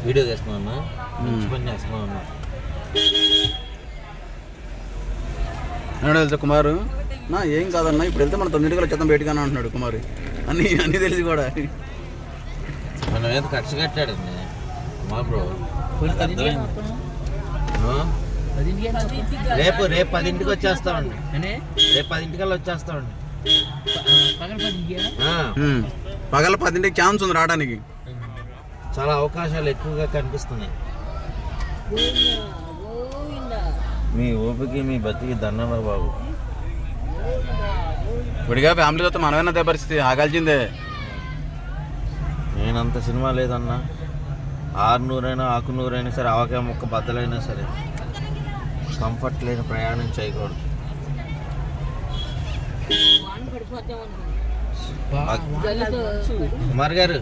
Video చేస్తున్నాను, మంచి పని చేస్తున్నాను. వెళ్తే కుమారు నా ఏం కాదన్నా, ఇప్పుడు వెళ్తే మన 9 వచ్చేద్దాం బయటగానే అంటున్నాడు కుమారు. అన్నీ తెలిసి కూడా మనం ఏదో ఖర్చు కట్టాడండి మా బ్రో. రేపు 10ంటికి వచ్చేస్తామండి. రేపు 10ంటికల్లా వచ్చేస్తామండి. పగల 10ంటికి ఛాన్స్ ఉంది రావడానికి. చాలా అవకాశాలు ఎక్కువగా కనిపిస్తున్నాయి. మీ ఓపికి మీ బతికి దండన బాబు. విడిగా ఫ్యామిలీతో మనమేనా అదే పరిస్థితి, ఆగాల్సిందే. నేనంత సినిమా లేదన్నా. 600 అయినా 100 అయినా సరే, ఆవకాయ ముక్క బద్దలైనా సరే కంఫర్ట్ లేని ప్రయాణం చేయకూడదు. కుమార్ గారు